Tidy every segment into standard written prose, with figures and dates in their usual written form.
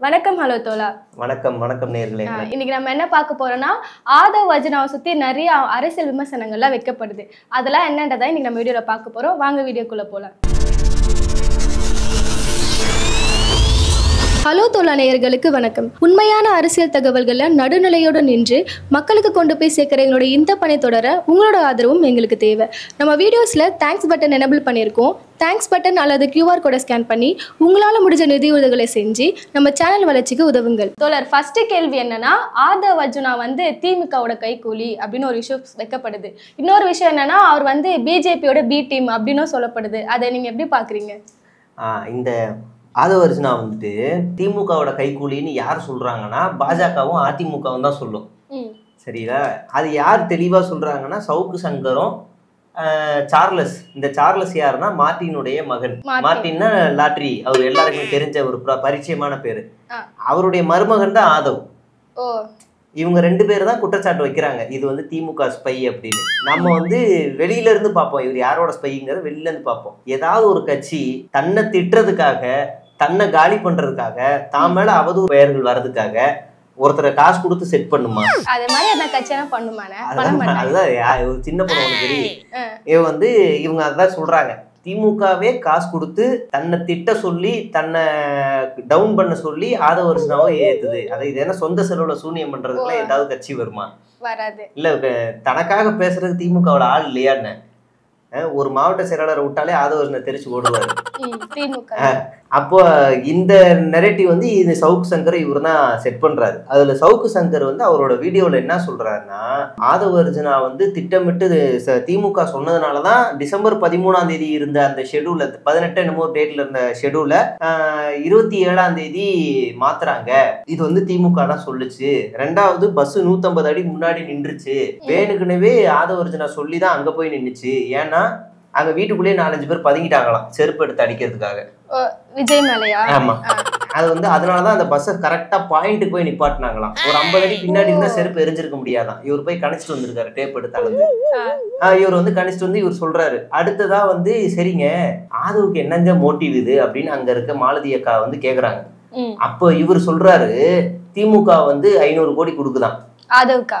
வணக்கம் ஹலோ தோலா. வணக்கம் வணக்கம் நேயர்களே. இன்னைக்கு நம்ம என்ன பார்க்க போறோம்னா ஆதவ் அர்ஜுனாவை சுத்தி நிறைய அரசியல் விமர்சனங்கள்லாம் வைக்கப்படுது. அதெல்லாம் என்னன்றதை இன்னைக்கு நம்ம வீடியோல பார்க்க போறோம். வாங்க வீடியோக்குள்ள போலாம். ஹலோ தோலா நேயர்களுக்கு வணக்கம். உண்மையான அரசியல் தகவல்களை நடுநிலையோடு நின்று மக்களுக்கு கொண்டு போய் சேர்க்கிற எங்களோட இந்த பணி தொடர உங்களோட ஆதரவும் எங்களுக்கு தேவை. நம்ம வீடியோஸில் தேங்க்ஸ் பட்டன் எனபிள் பண்ணியிருக்கோம். தேங்க்ஸ் பட்டன் அல்லது QR கோடை ஸ்கேன் பண்ணி உங்களால் முடிஞ்ச நிதி உதவிகளை செஞ்சு நம்ம சேனல் வளர்ச்சிக்கு உதவுங்கள். தோழர், ஃபர்ஸ்ட் கேள்வி என்னன்னா, ஆதவ் அர்ஜுனா திமுகவோட கைக்கூலி அப்படின்னு ஒரு விஷயம் வைக்கப்படுது. இன்னொரு விஷயம் என்னன்னா, அவர் பிஜேபியோட பி டீம் அப்படின்னு சொல்லப்படுது. அதை நீங்க எப்படி பாக்குறீங்க? இந்த ஆதவ் அர்ஜுனா திமுகவோட கைக்கூலின்னு யார் சொல்றாங்கன்னா பாஜகவும் அதிமுகவும் தான் சொல்லும். சரிங்களா? அது யார் தெளிவா சொல்றாங்கன்னா சவுக்கு சங்கரும் சார்லஸ். இந்த சார்லஸ் யாருன்னா மார்ட்டினுடைய மகன். மார்ட்டின்னா லாட்ரி, அவர் எல்லாருக்குமே தெரிஞ்ச ஒரு பரிச்சயமான பேரு. அவருடைய மருமகன் தான் ஆதவ். இவங்க ரெண்டு பேர் தான் குற்றச்சாட்டு வைக்கிறாங்க, இது திமுக ஸ்பை அப்படின்னு. நம்ம வெளியில இருந்து பார்ப்போம், இவர் யாரோட ஸ்பைங்கிறத வெளியில இருந்து பார்ப்போம். ஏதாவது ஒரு கட்சி தன்னை திட்டுறதுக்காக, தன்னை காலி பண்றதுக்காக, தான் மேல அவதூறு பெயர்கள் வர்றதுக்காக ஒருத்தரை காசு கொடுத்து செட் பண்ணுமா? அதே மாதிரி அந்த கட்சியெல்லாம் பண்ணுமானே? அதுதான் சின்ன பொண்ணு தெரியும். இவங்க அதான் சொல்றாங்க, திமுகவே காசு கொடுத்து தன்னை திட்ட சொல்லி, தன்னை டவுன் பண்ண சொல்லி ஆதவ் அர்ஜுனாவை ஏத்துது. அதை இது என்ன சொந்த செலவுல சூனியம் பண்றதுக்குலாம் ஏதாவது கட்சி வருமா? வராது. இல்ல தனக்காக பேசுறது திமுகவோட ஆள் இல்லையான்னு ஒரு மாவட்ட செயலாளரை விட்டாலே ஆதவ் அர்ஜுனா தெரிச்சு ஓடுவாரு. அப்போ இந்த நெரேட்டிவ் இந்த சவுக்கு சங்கர் இவர் தான் செட் பண்றாரு. அதுல சவுக்கு சங்கர் அவரோட வீடியோல என்ன சொல்றாருன்னா, ஆதவ் அர்ஜுனா திட்டமிட்டு திமுக சொன்னதுனாலதான் டிசம்பர் 13ஆம் தேதி இருந்த அந்த ஷெடியூல, 18 என்னமோ டேட்ல இருந்த ஷெடியூல 27ஆம் தேதி மாத்துறாங்க. இது திமுக தான் சொல்லுச்சு. ரெண்டாவது பஸ் 150 அடி முன்னாடி நின்றுச்சு. வேணுக்குனவே ஆதவ் அர்ஜுனா சொல்லிதான் அங்க போய் நின்றுச்சு. ஏன்னா அங்க வீட்டுக்குள்ளேயே 4-5 பேர் பதுங்கிட்டாங்களாம் செருப்பு எடுத்து அடிக்கிறதுக்காக. விஜய் மேலையா? ஆமா. அது அதனாலதான் அந்த பஸ்ஸை கரெக்டா பாயிண்ட்டுக்கு போய் நிப்பாட்டினாங்களாம். ஒரு 50 அடி பின்னாடி இருந்தா செருப்பு எரிஞ்சிருக்க முடியாதான். இவர் போய் கணிச்சிட்டு வந்திருக்காரு, டேப் எடுத்து அளந்து. இவர் கணிச்சிட்டு இவர் சொல்றாரு. அடுத்ததா சரிங்க, ஆதவுக்கு என்னங்க மோட்டிவ் இது அப்படின்னு அங்க இருக்க மாலதி அக்கா கேக்குறாங்க. அப்ப இவர் சொல்றாரு, திமுக 500 கோடி கொடுக்குதான் ஆதவுக்கு.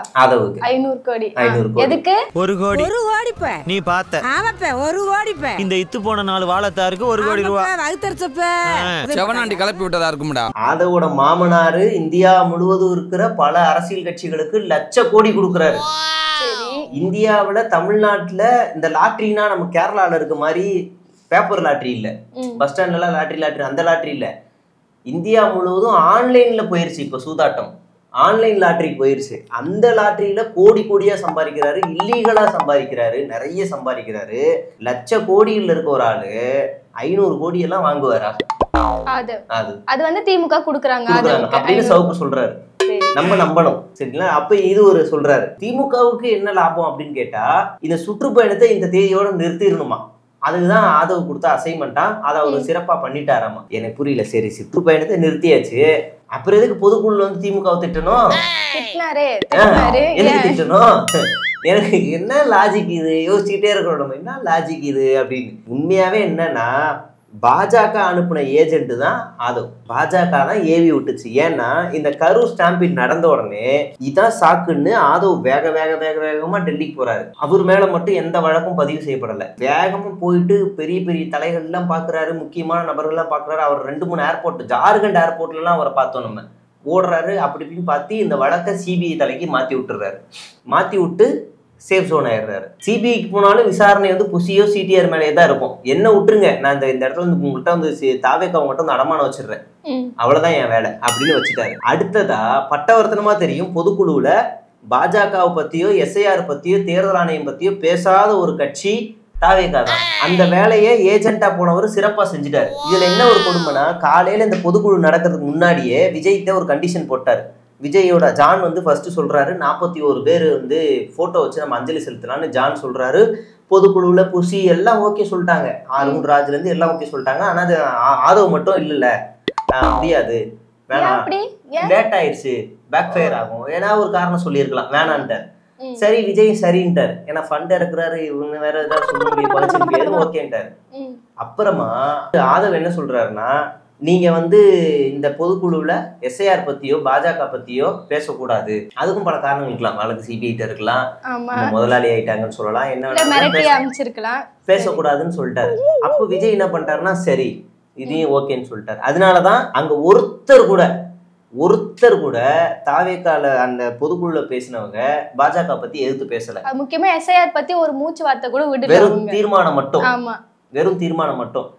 500 கோடி. 500 கோடி. எதுக்கு? 1 கோடி. 1 கோடி பே. நீ பாத்த. ஆமாப்பே 1 கோடி பே. இந்த இத்து போன 4 வாழத்தாருக்கு 1 கோடி ரூபாய். வகுத்தறச்சப்ப செவனாண்டி கலப்பி விட்டதா இருக்கும்டா. ஆதவோட மாமனாரு இந்தியா முழுவதும் இருக்கிற பல அரசியல் கட்சிகளுக்கு லட்ச கோடி கொடுக்கறாரு. இந்தியாவுல தமிழ்நாட்டுல இந்த லாட்டரினா நம்ம கேரளால இருக்க மாதிரி பேப்பர் லாட்டரி இல்ல, பஸ் ஸ்டாண்ட்ல லாட்டரி அந்த லாட்டரி இல்ல. இந்தியா முழுவதும் ஆன்லைன்ல போயிருச்சு. இப்ப சூதாட்டம் ஆன்லைன் லாட்டரி போயிருச்சு. அந்த லாட்டரியில கோடி கோடியா சம்பாதிக்கிறாரு, இல்லீகலா சம்பாதிக்கிறாரு, நிறைய சம்பாதிக்கிறாரு. லட்ச கோடியில் இருக்க ஒரு ஆளு 500 கோடி எல்லாம் வாங்குவாரா? அது திமுக குடுக்குறாங்க அப்படின்னு சவுக்கு சொல்றாரு. நம்ம நம்பணும். சரிங்களா? அப்ப இது ஒரு சொல்றாரு, திமுகவுக்கு என்ன லாபம் அப்படின்னு கேட்டா, இந்த சுற்றுப்பயணத்தை இந்த தேதியோட நிறுத்திடணுமா. அதுதான் ஆதவ் கொடுத்த அசைன்மெண்டா. அதை அவரு சிறப்பா பண்ணிட்டாராமா. எனக்கு புரியல. சரி, சுற்றுப்பயணத்தை நிறுத்தியாச்சு, அப்புறம் எதுக்கு பொதுக்குழு திமுக திட்டணும்? எதுக்கு திட்டணும்? எனக்கு என்ன லாஜிக் இது? யோசிச்சுக்கிட்டே இருக்கணும் நம்ம, என்ன லாஜிக் இது அப்படின்னு. உண்மையாவே என்னன்னா, பாஜக அனுப்பின ஏஜென்ட் தான் ஆதவ். பாஜக தான் ஏவி விட்டுச்சு. ஏன்னா இந்த கரூர் ஸ்டாம்பிட் நடந்த உடனே இதான் சாக்குன்னு ஆதவ் வேகமா டெல்லிக்கு போறாரு. அவர் மேல மட்டும் எந்த வழக்கும் பதிவு செய்யப்படல. வேகமா போயிட்டு பெரிய பெரிய தலைகள் எல்லாம் பாக்குறாரு, முக்கியமான நபர்கள் எல்லாம் பாக்குறாரு. அவர் 2-3 ஏர்போர்ட், ஜார்க்கண்ட் ஏர்போர்ட்ல எல்லாம் அவரை பார்த்தோம். நம்ம ஓடுறாரு அப்படி இப்படின்னு பார்த்து இந்த வழக்கை சிபிஐ தலைக்கு மாத்தி விட்டுறாரு. மாத்தி விட்டு சேஃப் ஜோன் ஆயிடுறாரு. சிபிஐக்கு போனாலும் விசாரணை புசியோ சிடிஆர் மேலேயே தான் இருக்கும். என்ன விட்டுருங்க, நான் இந்த இடத்துல உங்கள்கிட்ட தாவேக்கா உங்கள்கிட்ட அடமானம் வச்சிடுறேன், அவ்வளவுதான் என் வேலை அப்படின்னு வச்சுட்டாரு. அடுத்ததா பட்டவர்த்தனமா தெரியும், பொதுக்குழுவுல பாஜகவை பத்தியோ எஸ்ஐஆர் பத்தியோ தேர்தல் ஆணையம் பத்தியோ பேசாத ஒரு கட்சி தாவேக்கா தான். அந்த வேலையை ஏஜென்டா போனவர் சிறப்பா செஞ்சுட்டாரு. இதுல என்ன ஒரு கொடுமைனா, காலையில இந்த பொதுக்குழு நடக்கிறதுக்கு முன்னாடியே விஜய்கிட்ட ஒரு கண்டிஷன் போட்டாரு. விஜயோட ஜான் ஃபர்ஸ்ட் சொல்றாரு, 41 பேர் போட்டோ வச்சு நம்ம அஞ்சலி செலுத்தலாம்னு ஜான் சொல்றாரு. பொதுக்குழுல புசி எல்லாம் ஓகே சொல்லிட்டாங்க, ஆர்முன் ராஜ்ல இருந்து எல்லாம் ஓகே சொல்லிட்டாங்க. ஆனா அது ஆதவ் மட்டும் இல்ல, முடியாது, வேணாம், லேட் ஆயிடுச்சு, பேக் ஃபயர் ஆகும், ஏன்னா ஒரு காரணம் சொல்லியிருக்கலாம், வேணான்ட்டார். சரி, விஜய் சரின்ட்டார், ஏன்னா ஃபண்ட் இருக்கிறாரு, இவங்க வேற ஏதாவது சொல்ல முடியாது, ஓகேன்ட்டார். அப்புறமா ஆதவ் என்ன சொல்றாருன்னா, நீங்க வந்து இந்த பொதுக்குழுவில் எஸ்ஐஆர் பத்தியோ பாஜக பத்தியோ பேசக்கூடாது. அதுக்கும் பல காரணங்கள் இருக்கலாம். வழக்கு சிபிஐ இருக்கலாம், முதலாளி ஆயிட்டாங்கன்னு சொல்லலாம், என்ன பேசக்கூடாதுன்னு சொல்லிட்டாரு. அப்போ விஜய் என்ன பண்ணிட்டாருன்னா சரி இதையும் ஓகேன்னு சொல்லிட்டாரு. அதனாலதான் அங்க ஒருத்தர் கூட தாவேக்கால அந்த பொதுக்குழுல பேசினவங்க பாஜக பத்தி எதிர்த்து பேசல. முக்கியமா எஸ்ஐஆர் பத்தி ஒரு மூச்சு வார்த்தை கூட விடல. வெறும் தீர்மானம் மட்டும்.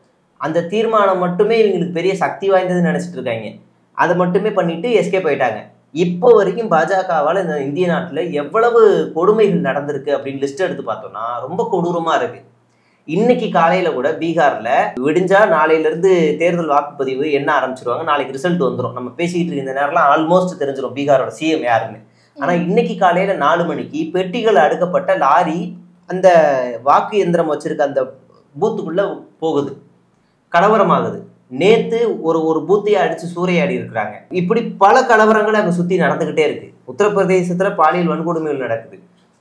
அந்த தீர்மானம் மட்டுமே இவங்களுக்கு பெரிய சக்தி வாய்ந்ததுன்னு நினைச்சிட்டு இருக்காங்க. அதை மட்டுமே பண்ணிட்டு எஸ்கேப் ஆயிட்டாங்க. இப்போ வரைக்கும் பாஜகவால் இந்த இந்திய நாட்டில் எவ்வளவு கொடுமைகள் நடந்திருக்கு அப்படின்னு லிஸ்ட் எடுத்து பார்த்தோம்னா ரொம்ப கொடூரமா இருக்கு. இன்னைக்கு காலையில கூட பீகார்ல விடிஞ்சா நாளையிலிருந்து தேர்தல் வாக்குப்பதிவு என்ன ஆரம்பிச்சிருவாங்க, நாளைக்கு ரிசல்ட் வந்துடும். நம்ம பேசிக்கிட்டு இருக்க இந்த நேரம்லாம் ஆல்மோஸ்ட் தெரிஞ்சிடும் பீகாரோட சிஎம் யாருன்னு. ஆனா இன்னைக்கு காலையில 4 மணிக்கு பெட்டிகள் அடுக்கப்பட்ட லாரி அந்த வாக்கு எந்திரம் வச்சிருக்க அந்த பூத்துக்குள்ள போகுது, கலவரமாகுது. நேத்து ஒரு பூத்தையை அடிச்சு சூறையாடி இருக்கிறாங்க. இப்படி பல கலவரங்கள் அங்க சுத்தி நடந்துகிட்டே இருக்கு. உத்தரப்பிரதேசத்துல பாலியல் வன்கொடுமைகள் நடக்குது.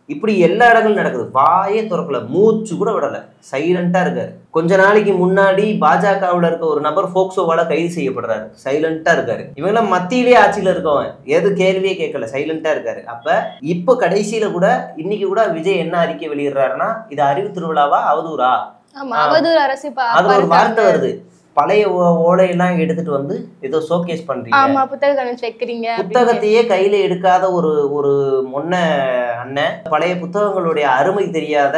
இப்படி எல்லா இடங்களும் நடக்குது. வாயே திறக்கல, மூச்சு கூட விடல, சைலண்டா இருக்காரு. கொஞ்ச நாளைக்கு முன்னாடி பாஜகவுல இருக்க ஒரு நபர் போக்சோவால கைது செய்யப்படுறாரு, சைலண்டா இருக்காரு. இவங்கெல்லாம் மத்தியிலேயே ஆட்சியில இருக்கவன், எது கேள்வியே கேட்கல, சைலண்டா இருக்காரு. அப்ப இப்ப கடைசியில கூட இன்னைக்கு கூட விஜய் என்ன அறிக்கை வெளியிடுறாருன்னா, இது அறிவு திருவிழாவா அவதூறா? அதுல ஒரு வார்த்தை வருது, பழைய ஓலையெல்லாம் எடுத்துட்டு வந்து ஏதோ ஷோகேஸ் பண்றீங்க, புத்தகத்தையே கையில எடுக்காத ஒரு மொன்ன அண்ணன், பழைய புத்தகங்களுடைய அருமை தெரியாத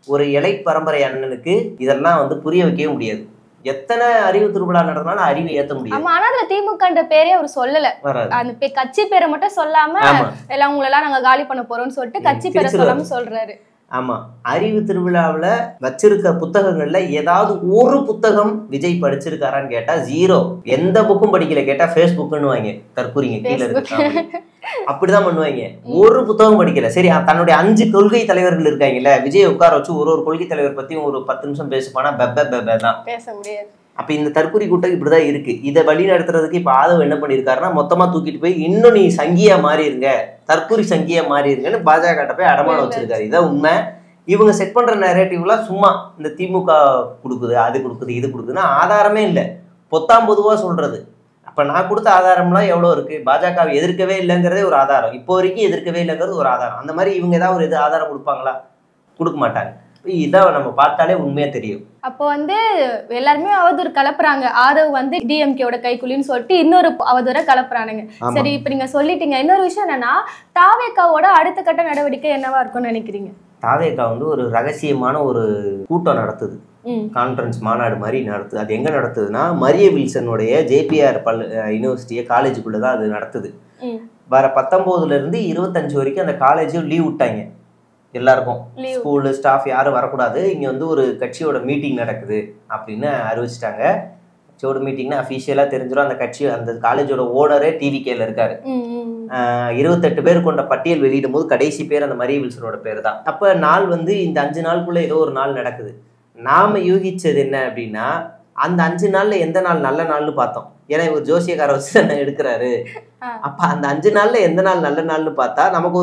ஒரு இலை பரம்பரை அண்ணனுக்கு இதெல்லாம் வந்து புரிய வைக்கவே முடியாது. எத்தனை அறிவு திருவிழா நடந்தாலும் அறிவை ஏத்த முடியும். ஆனா அதுல திமுக பேரே அவர் சொல்லல, அந்த கட்சி பேரை மட்டும் சொல்லாம எல்லாம் உங்களெல்லாம் நாங்க காலி பண்ண போறோம்னு சொல்லிட்டு கட்சி பேரை சொல்லாம சொல்றாரு. ஆமா, அறிவு திருவிழாவில் வச்சிருக்க புத்தகங்கள்ல ஏதாவது ஒரு புத்தகம் விஜய் படிச்சிருக்காரான்னு கேட்டா 0. எந்த புக்கும் படிக்கல, கேட்டா ஃபேஸ்புக்னு வாங்க, தற்கூறிங்க கீழே இருக்கு. அப்படிதான் பண்ணுவாங்க. ஒரு புத்தகம் படிக்கல. சரி, தன்னுடைய 5 கொள்கை தலைவர்கள் இருக்காங்கல்ல, விஜய் உட்கார வச்சு ஒரு கொள்கை தலைவர் பத்தி ஒரு 10 நிமிஷம் பேசுப்பானா, தான் பேச முடியாது. அப்ப இந்த தற்கூரி கூட்டம் இப்படிதான் இருக்கு. இதை வழி நடத்துறதுக்கு இப்ப ஆதவ் என்ன பண்ணிருக்காருன்னா, மொத்தமா தூக்கிட்டு போய் இன்னும் நீ சங்கியா மாறிடுங்க, தற்கூரி சங்கியா மாறிடுங்கன்னு பாஜக போய் அடமானம் வச்சிருக்காரு. இதான் உண்மை. இவங்க செட் பண்ற நரேட்டிவ்லாம் சும்மா இந்த திமுக கொடுக்குது, அது கொடுக்குது, இது கொடுக்குதுன்னா ஆதாரமே இல்லை, பொத்தாம் பொதுவா சொல்றது. அப்ப நான் கொடுத்த ஆதாரம்லாம் எவ்வளவு இருக்கு? பாஜகவை எதிர்க்கவே இல்லைங்கிறதே ஒரு ஆதாரம், இப்போ வரைக்கும் எதிர்க்கவே இல்லைங்கிறது ஒரு ஆதாரம். அந்த மாதிரி இவங்க ஏதாவது ஒரு ஆதாரம் கொடுப்பாங்களா? கொடுக்க மாட்டாங்க. இதான் நம்ம பார்த்தாலே உண்மையா தெரியும். அப்போ வந்து எல்லாருமே அவதூறு கலப்புறாங்க. ஆதவ் வந்து டிஎம்கேவோட கைக்குலின்னு சொல்லிட்டு இன்னொரு அவதூற கலப்புறானுங்க. சரி, இப்ப நீங்க சொல்லிட்டீங்க. இன்னொரு விஷயம் என்னன்னா, தாவேகாவோட அடுத்த கட்ட நடவடிக்கை என்னவா இருக்கும்னு நினைக்கிறீங்க? தாவேகா வந்து ஒரு ரகசியமான ஒரு கூட்டம் நடத்துது, கான்ஃபரன்ஸ் மாநாடு மாதிரி நடத்துது. அது எங்க நடத்துதுன்னா, மரிய வில்சனுடைய ஜேபிஆர் யூனிவர்சிட்டியை காலேஜுக்குள்ளதான் அது நடத்துது. வர 19 இருந்து 25 வரைக்கும் அந்த காலேஜும் லீவ் விட்டாங்க எல்லாருக்கும். ஸ்கூலு ஸ்டாஃப் யாரும் வரக்கூடாது, இங்க வந்து ஒரு கட்சியோட மீட்டிங் நடக்குது அப்படின்னு அறிவிச்சிட்டாங்க. கட்சியோட மீட்டிங்னா அஃபீஷியலா தெரிஞ்சிடும். அந்த கட்சி அந்த காலேஜோட ஓனரே டிவிகேல இருக்காரு. 28 பேர் கொண்ட பட்டியல் வெளியிடும் போது கடைசி பேர் அந்த மரிய வில்சனோட பேர் தான். அப்ப நாள் வந்து இந்த 5 நாளுக்குள்ள ஏதோ ஒரு நாள் நடக்குது. நாம யூகிச்சது என்ன அப்படின்னா, அந்த 5 நாள்ல எந்த நாள் நல்ல நாள்னு பார்த்தோம். ஏன்னா இவர் ஜோசியக்கார வச்சு என்ன எடுக்கிறாரு. அப்ப அந்த 5 நாள்ல எந்த நாள் நல்ல நாள்னு பார்த்தா நமக்கு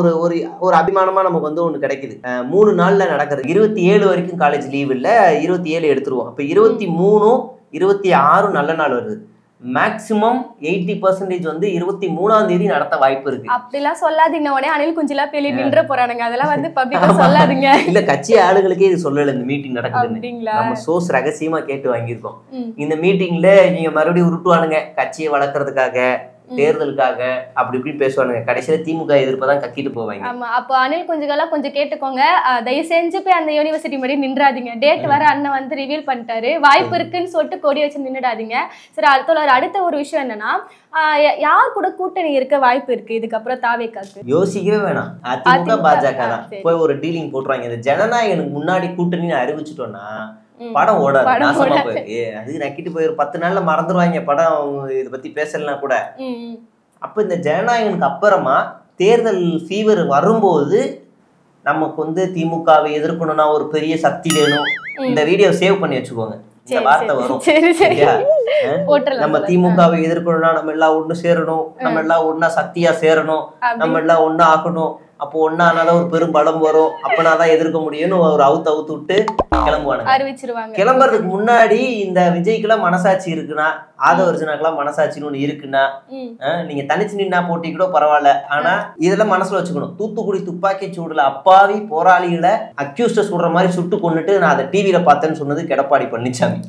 ஒரு அபிமானமா நமக்கு வந்து ஒண்ணு கிடைக்குது. 3 நாள்ல நடக்கிறது. 27 வரைக்கும் காலேஜ் லீவ் இல்ல, 27 எடுத்துருவோம். அப்ப 23, 26 நல்ல நாள் வருது. மேக்சிமம் 80% வந்து 23ஆம் தேதி நடத்த வாய்ப்பு இருக்கு. அப்படிலாம் சொல்லாதீங்க. உடனே அனில் குஞ்சிலா பேலி நின்ற போறானுங்க. அதெல்லாம் வந்து பப்ளிக்கா சொல்லாதீங்க. இல்ல, கட்சி ஆளுகளுக்கே இது சொல்லல இந்த மீட்டிங் நடக்குதுன்னு. நம்ம சோர்ஸ் ரகசியமா கேட்டு வாங்கியிருக்கோம். இந்த மீட்டிங்ல நீங்க மறுபடியும் உருட்டுவானுங்க, கட்சியை வளர்க்கறதுக்காக, தேர்தலுக்காக, அப்படி இப்படி பேசுவானுங்க. கடைசியில திமுக எதிர்ப்பதான் கக்கிட்டு போவாங்க. ஆமா, அப்போ அனில் குஞ்சுகெல்லாம் கொஞ்சம் கேட்டுக்கோங்க. தயவு செஞ்சு போய் அந்த யூனிவர்சிட்டி முன்னாடி நின்றாதீங்க. டேட் வர அண்ணன் வந்து ரிவீல் பண்ணிட்டாரு, வாய்ப்பு இருக்குன்னு சொல்லிட்டு கொடி வச்சு நின்றுடாதீங்க. சரி, அடுத்த ஒரு விஷயம் என்னன்னா, யார் கூட கூட்டணி இருக்க வாய்ப்பு இருக்கு இதுக்கப்புறம் தாவேகாக்கு? யோசிக்கவே வேணாம், அதிமுக பாஜக தான் போய் ஒரு டீலிங் போட்டுருவாங்க. இந்த ஜனநாயகனுக்கு முன்னாடி கூட்டணின்னு அறிவிச்சிட்டோம்னா படம் ஓடாது, நாசமா போயிருக்கு. அது நக்கிட்டு போய் ஒரு 10 நாள்ல மறந்துடுவாங்க படம் இதை பத்தி பேசலாம் கூட. அப்ப இந்த ஜனநாயகனுக்கு அப்புறமா தேர்தல் ஃபீவர் வரும்போது நமக்கு வந்து திமுகவை எதிர்க்கணும்னா ஒரு பெரிய சக்தி வேணும். இந்த வீடியோ சேவ் பண்ணி வச்சுக்கோங்க, இந்த வார்த்தை வரும். நம்ம திமுகவை எதிர்க்கணும்னா நம்ம எல்லாம் ஒண்ணு சேரணும், நம்ம எல்லாம் ஒன்னா சக்தியா சேரணும், நம்ம எல்லாம் ஒன்னா ஆகணும். அப்போ ஒன்னானாதான் ஒரு பெரும் பலம் வரும், அப்பனாதான் எதிர்க்க முடியும்னு ஒரு அவுத்து விட்டு கிளம்புவானுங்க. அறிவிச்சிருவாங்க. கிளம்புறதுக்கு முன்னாடி இந்த விஜய்க்குலாம் மனசாட்சி இருக்குன்னா ஆதவ அர்ஜுனாக்கெல்லாம் மனசாட்சின்னு ஒண்ணு இருக்குன்னா நீங்க தனிச்சு நின்னா போட்டி கூட பரவாயில்ல. ஆனா இதெல்லாம் மனசுல வச்சுக்கணும். தூத்துக்குடி துப்பாக்கி சூடுல அப்பாவி போராளிகளை அக்யூஸ்ட சுடுற மாதிரி சுட்டு கொண்டுட்டு நான் அதை டிவியில பார்த்தேன்னு சொன்னது எடப்பாடி பழனிசாமி.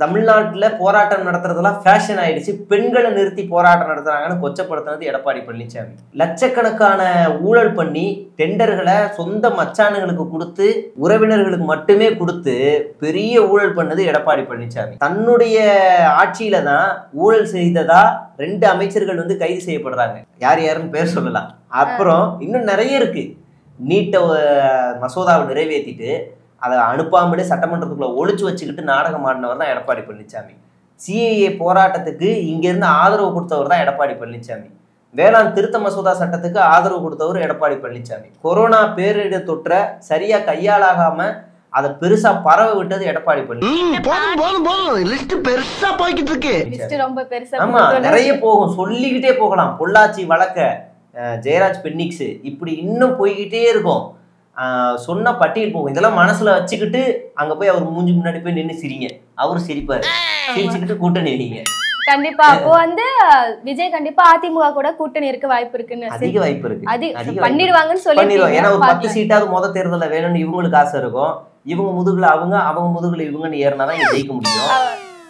தமிழ்நாட்டுல போராட்டம் நடத்துறதெல்லாம் ஃபேஷன் ஆயிடுச்சு, பெண்களை நிறுத்தி போராட்டம் நடத்துறாங்கன்னு கொச்சப்படுத்தினது எடப்பாடி பழனிசாமி. லட்சக்கணக்கான ஊழல் பண்ணி டெண்டர்களை சொந்த மச்சானுங்களுக்கு கொடுத்து உறவினர்களுக்கு மட்டுமே கொடுத்து பெரிய ஊழல் பண்ணது எடப்பாடி பழனிசாமி. தன்னுடைய ஆட்சியில தான் ஊழல் செய்ததா 2 அமைச்சர்கள் வந்து கைது செய்யப்படுறாங்க. யார் யாருன்னு பேர் சொல்லலாம். அப்புறம் இன்னும் நிறைய இருக்கு. நீட்ட மசோதாவை நிறைவேற்றிட்டு அதை அனுப்பாமலே சட்டமன்றத்துக்குள்ள ஒழிச்சு வச்சுக்கிட்டு நாடகம் ஆடினவர் தான் எடப்பாடி பழனிசாமி. சிஏஏ போராட்டத்துக்கு இங்கிருந்து ஆதரவு கொடுத்தவர் தான் எடப்பாடி பழனிசாமி. வேளாண் திருத்த மசோதா சட்டத்துக்கு ஆதரவு கொடுத்தவர் எடப்பாடி பழனிசாமி. கொரோனா பேரிடர் தொற்ற சரியா கையாளாகாம அதை பெருசா பரவ விட்டது எடப்பாடி பழனிசாமி. ஆமா, நிறைய போகும், சொல்லிக்கிட்டே போகலாம். பொள்ளாச்சி வழக்க, ஜெயராஜ் பென்னிக்ஸ், இப்படி இன்னும் போய்கிட்டே இருக்கும். சொன்ன பட்டியல் போகும். இதெல்லாம் மனசுல வச்சுக்கிட்டு அங்க போய் அவர் மூஞ்சி முன்னாடி போய் நின்று சிரிங்க. அவரு சிரிப்பாரு, சிரிச்சுக்கிட்டு கூட்டணி வைங்க. கண்டிப்பா. அப்போ வந்து விஜய் கண்டிப்பா அதிமுக கூட கூட்டணி இருக்க வாய்ப்பு இருக்குன்னு, அதிக வாய்ப்பு இருக்கு, பண்ணிடுவாங்கன்னு சொல்லி. ஏன்னா ஒரு 10 சீட்டாவது முத தேர்தல வேணும்னு இவங்களுக்கு ஆசை இருக்கும். இவங்க முதுகுல அவங்க முதுகுல இவங்கன்னு ஏறினாதான் இங்க ஜெயிக்க முடியும்.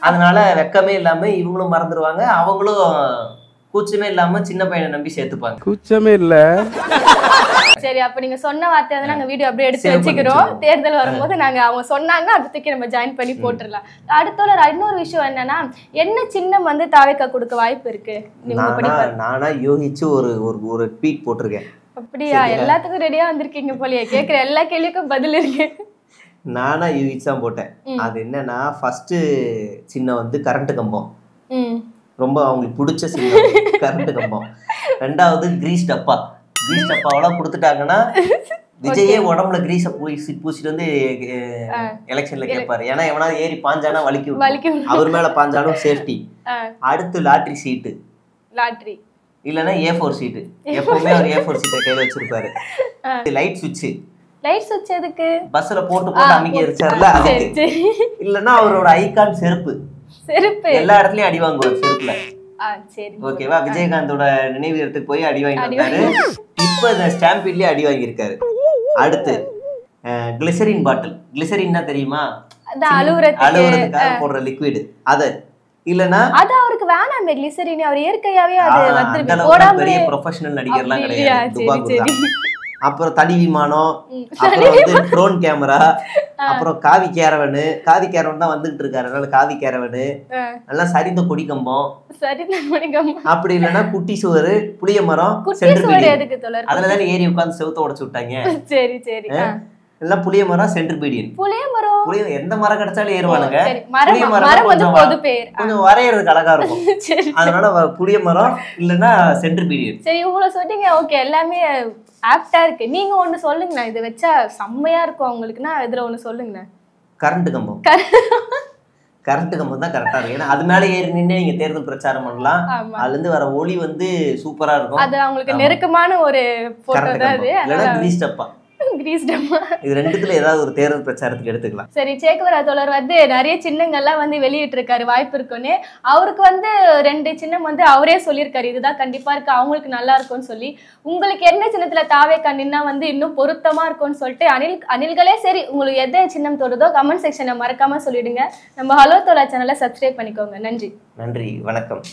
அதனால வெக்கமே இல்லாம இவங்களும் மறந்துடுவாங்க, அவங்களும் கூச்சமே இல்லாம சின்ன பையனை நம்பி சேர்த்துப்பாங்க. கூச்சமே இல்ல. சரி, அப்ப நீங்க சொன்ன வார்த்தை வந்து நாங்க வீடியோ அப்படியே எடுத்து வச்சுக்கிறோம். தேர்தல் வரும்போது நாங்க அவங்க சொன்னாங்க அடுத்துக்கு நம்ம ஜாயின் பண்ணி போட்டுடலாம். அடுத்த இன்னொரு விஷயம் என்னன்னா, என்ன சின்னம் வந்து தாவேக்கா கொடுக்க வாய்ப்பு இருக்கு? நானா யோசிச்சு ஒரு ட்வீட் போட்டிருக்கேன். அப்படியா? எல்லாத்துக்கும் ரெடியா வந்திருக்கீங்க போலியே. கேக்குற எல்லா கேள்விக்கும் பதில் இருக்கு. நானா யூகிச்சு தான் போட்டேன். அது என்னன்னா, ஃபர்ஸ்ட் சின்னம் வந்து கரண்ட் கம்பம், ரொம்ப அவங்களுக்கு பிடிச்ச சின்னம் கரண்ட் கம்பம். 2வது கிரீஸ் டப்பா. கிரீஸ் டப்பாவெல்லாம் கொடுத்துட்டாங்கன்னா விஜயே உடம்புல கிரீஸை பூசிட்டு வந்து எலெக்ஷன்ல கேட்பாரு. ஏன்னா எவனாவது ஏறி பாஞ்சானா வலிக்கும், அவர் மேல பாஞ்சாலும் சேஃப்டி. அடுத்து லாட்ரி சீட்டு, லாட்ரி இல்லைன்னா A4 சீட்டு. எப்பவுமே அவர் A4 சீட்டை கையில வச்சிருப்பாரு. லைட் சுவிட்ச். லைட் சுவிட்ச் எதுக்கு? பஸ்ல போட்டு அமைக்க இருச்சார்ல அதுக்கு. இல்லைன்னா அவரோட ஐகான் செருப்பு. எல்லா இடத்துலயும் அடி வாங்குவார் செருப்புல. ஓகேவா? விஜயகாந்தோட நினைவு இடத்துக்கு போய் அடி வாங்கிட்டாரு. இப்ப இந்த ஸ்டாம்பீட்லயே அடி வாங்கியிருக்காரு. அடுத்து கிளிசரின் பாட்டில். கிளிசரின்னா தெரியுமா? அலுவலகத்துக்காக போடுற லிக்விட். அது இல்லனா அது அவருக்கு வேணாமே கிளிசரின். அவர் இயற்கையாவே அது வந்து போடாம பெரிய ப்ரொஃபஷனல் நடிகர்லாம் கிடையாது. அப்புறம் தனி விமானம், அப்புறம் வந்து ட்ரோன் கேமரா, அப்புறம் காவி கேரவன் தான் வந்துகிட்டு இருக்காரு. அதனால காவி கேரவனு, நல்லா சரிந்த கொடி கம்பம், அப்படி இல்லைன்னா குட்டி சுவரு, புளிய மரம், அதுலதான் ஏறி உட்காந்து செவுத்த உடைச்சு விட்டாங்க. சரி சரி. எல்லாம் புளிய மரம், சென்ட்ரிபீடியன். புளிய எந்த மரம் கிடைச்சாலும் ஏறுவானுங்க. புளிய மரம் கொஞ்சம் வரையறதுக்கு அழகா இருக்கும். அதனால புளிய மரம் இல்லைன்னா சென்ட்ரிபீடியன். சரி, இவ்வளவு சொன்னீங்க. ஓகே, எல்லாமே ஆப்டா இருக்கு. நீங்க ஒண்ணு சொல்லுங்கண்ணா, இது வச்சா செம்மையா இருக்கும் அவங்களுக்குன்னா இதுல ஒண்ணு சொல்லுங்கண்ணா. கரண்ட் கம்பம். கரண்ட் கம்பம் தான் கரெக்டா இருக்கு. ஏன்னா அது மேல ஏறி நின்று நீங்க தேர்தல் பிரச்சாரம் பண்ணலாம். அதுல இருந்து வர ஒளி வந்து சூப்பரா இருக்கும். அது அவங்களுக்கு நெருக்கமான ஒரு போட்டோ தான் அது. இல்லனா கிரீஸ் டப்பா. இது ரெண்டுத்துல ஏதாவது ஒரு தேர்தல் பிரச்சாரத்துக்கு எடுத்துக்கலாம். சரி, சேகவரா தோழர் வந்து நிறைய சின்னங்கள்லாம் வந்து வெளியிட்டு இருக்காரு, வாய்ப்பு இருக்குன்னு. அவருக்கு வந்து 2 சின்னம் வந்து அவரே சொல்லியிருக்காரு, இதுதான் கண்டிப்பா இருக்கு, அவங்களுக்கு நல்லா இருக்கும்னு சொல்லி. உங்களுக்கு என்ன சின்னத்துல தாவேக்கா நின்னா வந்து இன்னும் பொருத்தமா இருக்கும்னு சொல்லிட்டு அணில்களே சரி, உங்களுக்கு எந்த சின்னம் தோடுதோ கமெண்ட் செக்ஷனை மறக்காம சொல்லிடுங்க. நம்ம ஹலோ தோழா சேனலை சப்ஸ்கிரைப் பண்ணிக்கோங்க. நன்றி. நன்றி, வணக்கம்.